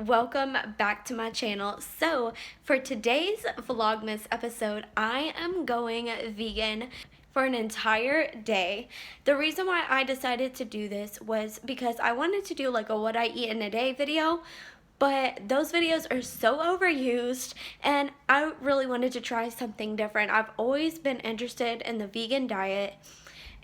welcome back to my channel. So for today's Vlogmas episode, I am going vegan for an entire day. The reason why I decided to do this was because I wanted to do like a what I eat in a day video, but those videos are so overused and I really wanted to try something different. I've always been interested in the vegan diet.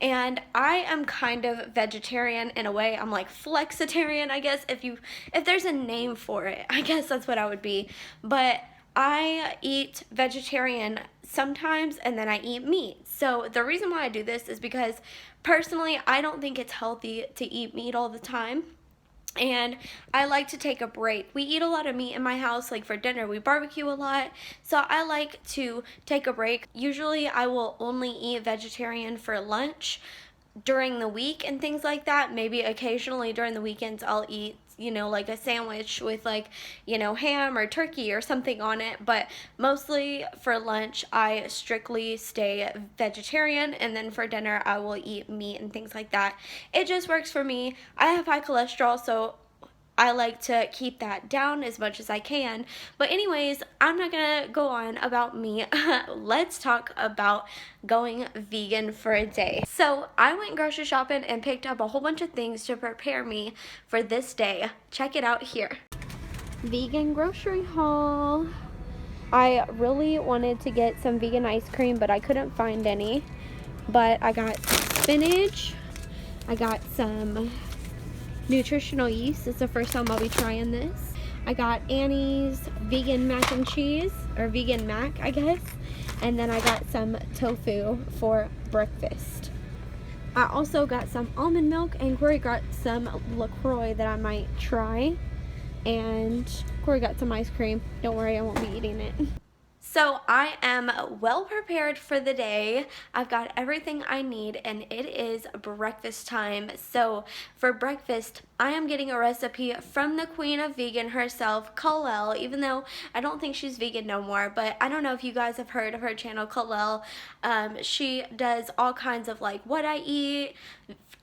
And I am kind of vegetarian in a way. I'm like flexitarian, I guess, if there's a name for it. I guess that's what I would be. But I eat vegetarian sometimes and then I eat meat. So the reason why I do this is because personally I don't think it's healthy to eat meat all the time. And I like to take a break. We eat a lot of meat in my house, like for dinner we barbecue a lot, so I like to take a break. Usually I will only eat vegetarian for lunch during the week and things like that. Maybe occasionally during the weekends I'll eat, like a sandwich with ham or turkey or something on it, but mostly for lunch I strictly stay vegetarian, and then for dinner I will eat meat and things like that. It just works for me. I have high cholesterol, so I like to keep that down as much as I can. But anyways, I'm not gonna go on about me. Let's talk about going vegan for a day. So I went grocery shopping and picked up a whole bunch of things to prepare me for this day. Check it out here. Vegan grocery haul. I really wanted to get some vegan ice cream, but I couldn't find any. But I got spinach. I got some nutritional yeast. It's the first time I'll be trying this. I got Annie's vegan mac and cheese, or vegan mac, I guess. And then I got some tofu for breakfast. I also got some almond milk, and Corey got some LaCroix that I might try. And Corey got some ice cream. Don't worry, I won't be eating it. So I am well prepared for the day. I've got everything I need and it is breakfast time. So for breakfast, I am getting a recipe from the queen of vegan herself, Kalel, even though I don't think she's vegan no more, but I don't know if you guys have heard of her channel, Kalel. She does all kinds of like what I eat,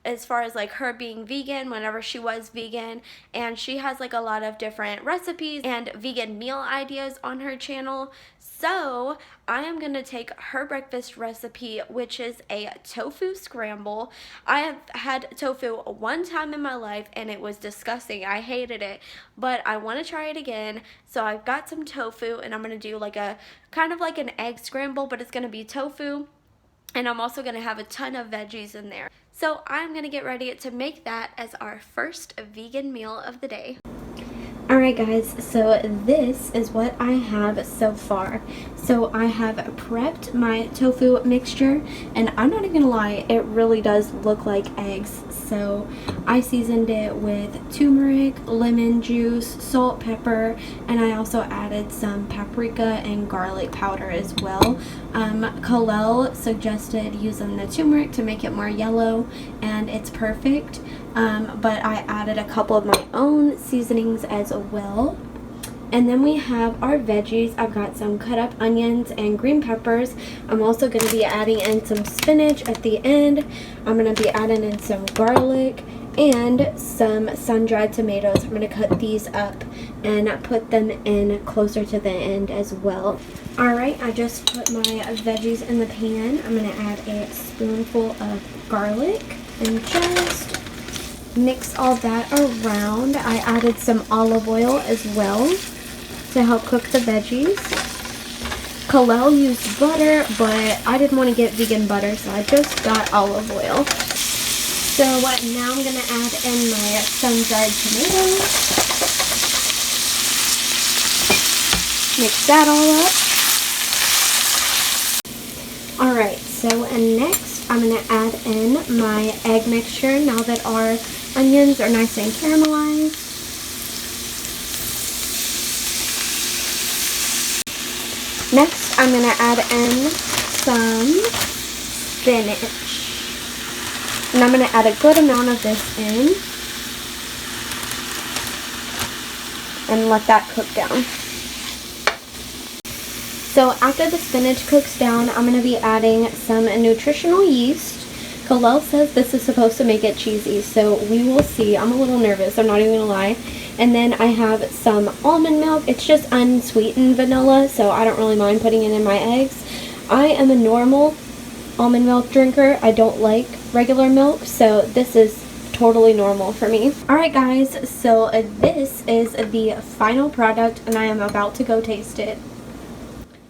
as far as like her being vegan whenever she was vegan, and she has like a lot of different recipes and vegan meal ideas on her channel. So I am gonna take her breakfast recipe, which is a tofu scramble. I have had tofu one time in my life and it was disgusting. I hated it, but I want to try it again. So I've got some tofu and I'm gonna do like a kind of like an egg scramble, but it's gonna be tofu. And I'm also going to have a ton of veggies in there. So I'm going to get ready to make that as our first vegan meal of the day. Alright guys, so this is what I have so far. So I have prepped my tofu mixture, and I'm not even gonna lie, it really does look like eggs. So I seasoned it with turmeric, lemon juice, salt, pepper, and I also added some paprika and garlic powder as well. Kalel suggested using the turmeric to make it more yellow, and it's perfect. But I added a couple of my own seasonings as well. And then we have our veggies. I've got some cut up onions and green peppers. I'm also going to be adding in some spinach at the end. I'm going to be adding in some garlic and some sun-dried tomatoes. I'm going to cut these up and put them in closer to the end as well. Alright, I just put my veggies in the pan. I'm going to add a spoonful of garlic and just mix all that around. I added some olive oil as well to help cook the veggies. Kalel used butter, but I didn't want to get vegan butter, so I just got olive oil. So now I'm going to add in my sun-dried tomatoes. Mix that all up. Alright, so next I'm going to add in my egg mixture now that our onions are nice and caramelized. Next, I'm going to add in some spinach. And I'm going to add a good amount of this in and let that cook down. So after the spinach cooks down, I'm going to be adding some nutritional yeast. Kalel says this is supposed to make it cheesy, so we will see. I'm a little nervous, I'm not even going to lie. And then I have some almond milk. It's just unsweetened vanilla, so I don't really mind putting it in my eggs. I am a normal almond milk drinker. I don't like regular milk, so this is totally normal for me. Alright guys, so this is the final product and I am about to go taste it.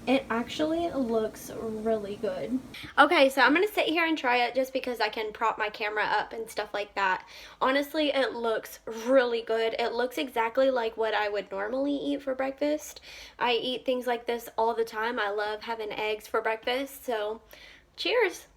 It actually looks really good. Okay, so I'm gonna sit here and try it just because I can prop my camera up and stuff like that. Honestly, it looks really good. It looks exactly like what I would normally eat for breakfast. I eat things like this all the time. I love having eggs for breakfast, so cheers.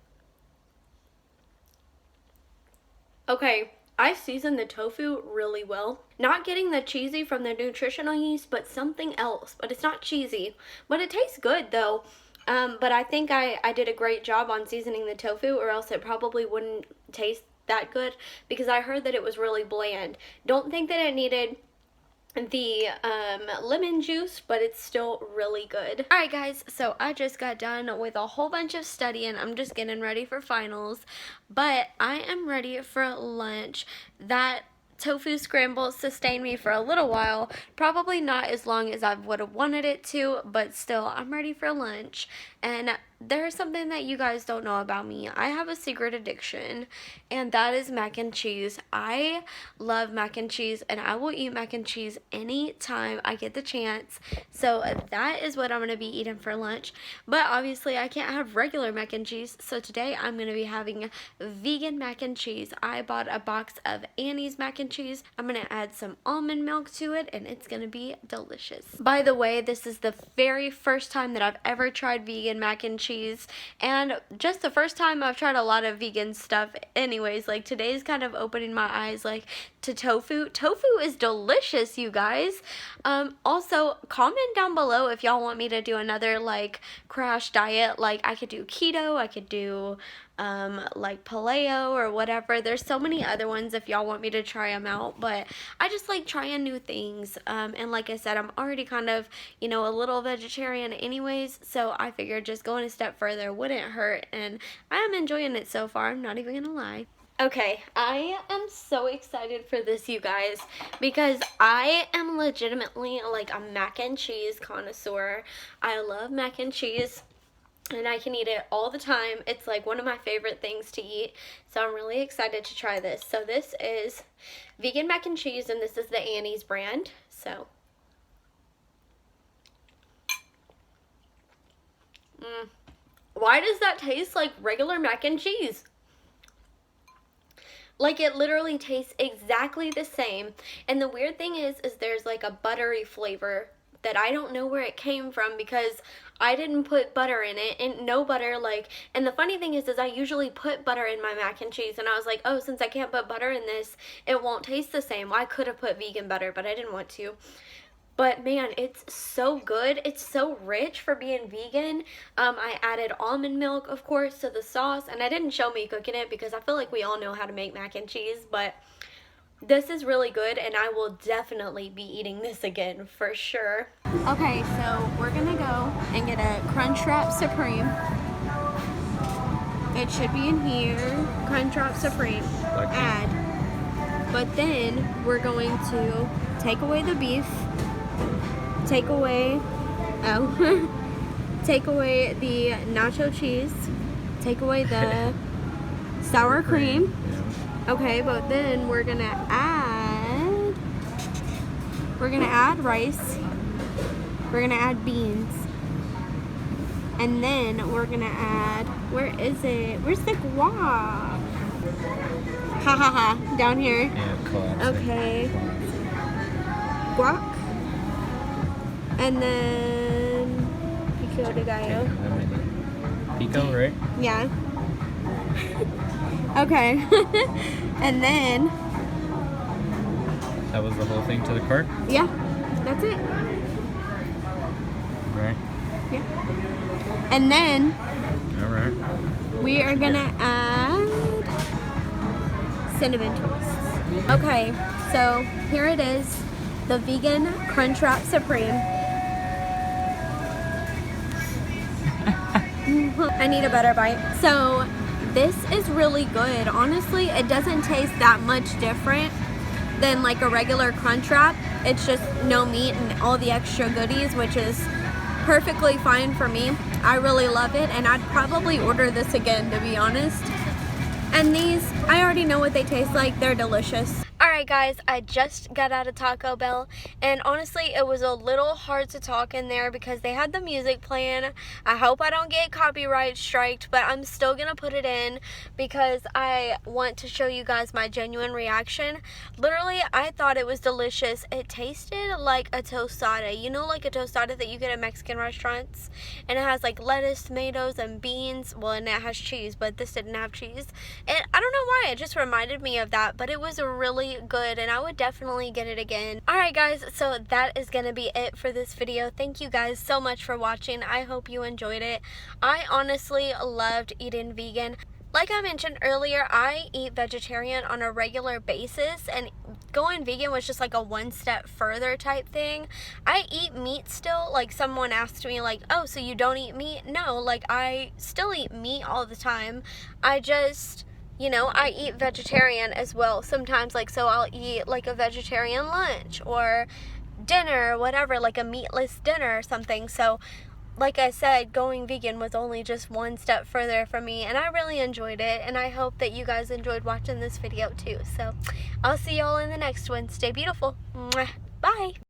Okay, I seasoned the tofu really well. Not getting the cheesy from the nutritional yeast, but something else. But it's not cheesy. But it tastes good though. But I think I did a great job on seasoning the tofu, or else it probably wouldn't taste that good, because I heard that it was really bland. Don't think that it needed the lemon juice, but it's still really good. Alright guys, so I just got done with a whole bunch of studying. I'm just getting ready for finals, but I am ready for lunch. That tofu scramble sustained me for a little while, probably not as long as I would have wanted it to, but still, I'm ready for lunch. And there's something that you guys don't know about me. I have a secret addiction, and that is mac and cheese. I love mac and cheese, and I will eat mac and cheese anytime I get the chance. So that is what I'm going to be eating for lunch. But obviously, I can't have regular mac and cheese, so today I'm going to be having vegan mac and cheese. I bought a box of Annie's mac and cheese. I'm going to add some almond milk to it, and it's going to be delicious. By the way, this is the very first time that I've ever tried vegan mac and cheese, and just the first time I've tried a lot of vegan stuff anyways. Like, today's kind of opening my eyes like to tofu. Tofu is delicious, you guys. Also, comment down below if y'all want me to do another like crash diet. Like, I could do keto, I could do like paleo or whatever. There's so many other ones if y'all want me to try them out, but I just like trying new things. And like I said, I'm already kind of, you know, a little vegetarian anyways, so I figured just going a step further wouldn't hurt, and I am enjoying it so far, I'm not even gonna lie. Okay, I am so excited for this, you guys, because I am legitimately like a mac and cheese connoisseur. I love mac and cheese, and I can eat it all the time. It's like one of my favorite things to eat, so I'm really excited to try this. So this is vegan mac and cheese, and this is the Annie's brand. So why does that taste like regular mac and cheese? Like, it literally tastes exactly the same. And the weird thing is there's like a buttery flavor that I don't know where it came from, because I didn't put butter in it, and no butter, like, and the funny thing is I usually put butter in my mac and cheese, and I was like, oh, since I can't put butter in this, it won't taste the same. Well, I could have put vegan butter, but I didn't want to. But man, it's so good. It's so rich for being vegan. I added almond milk, of course, to the sauce, and I didn't show me cooking it because I feel like we all know how to make mac and cheese, but this is really good, and I will definitely be eating this again for sure. Okay, so we're gonna go and get a Crunchwrap Supreme. It should be in here. Crunchwrap Supreme. Add. But then we're going to take away the beef. Take away take away the nacho cheese. Take away the sour cream. Okay, but then we're gonna add rice. We're gonna add beans. And then we're gonna add, where is it? Where's the guac? Ha ha ha, down here. Yeah, okay. Guac. And then pico de gallo. Pico, right? Yeah. Okay. And then that was the whole thing to the cart? Yeah, that's it. Right. Yeah. And then alright, we are gonna add cinnamon twists. Okay, so here it is, the vegan Crunchwrap Supreme. I need a better bite. So this is really good. Honestly, it doesn't taste that much different than like a regular Crunchwrap. It's just no meat and all the extra goodies, which is perfectly fine for me. I really love it, and I'd probably order this again, to be honest. And these, I already know what they taste like. They're delicious. Alright guys, I just got out of Taco Bell, and honestly it was a little hard to talk in there because they had the music playing. I hope I don't get copyright striked, but I'm still gonna put it in because I want to show you guys my genuine reaction. Literally, I thought it was delicious. It tasted like a tostada. You know, like a tostada that you get at Mexican restaurants, and it has like lettuce, tomatoes, and beans. Well, and it has cheese, but this didn't have cheese. And I don't know why, it just reminded me of that, but it was a really good, and I would definitely get it again. Alright guys, so that is gonna be it for this video. Thank you guys so much for watching. I hope you enjoyed it. I honestly loved eating vegan. Like I mentioned earlier, I eat vegetarian on a regular basis, and going vegan was just like a one step further type thing. I eat meat still. Like, someone asked me like, oh, so you don't eat meat? No, like I still eat meat all the time. I just, you know, I eat vegetarian as well sometimes. Like, so I'll eat like a vegetarian lunch or dinner or whatever, like a meatless dinner or something. So like I said, going vegan was only just one step further for me, and I really enjoyed it, and I hope that you guys enjoyed watching this video too. So I'll see y'all in the next one. Stay beautiful. Mwah. Bye.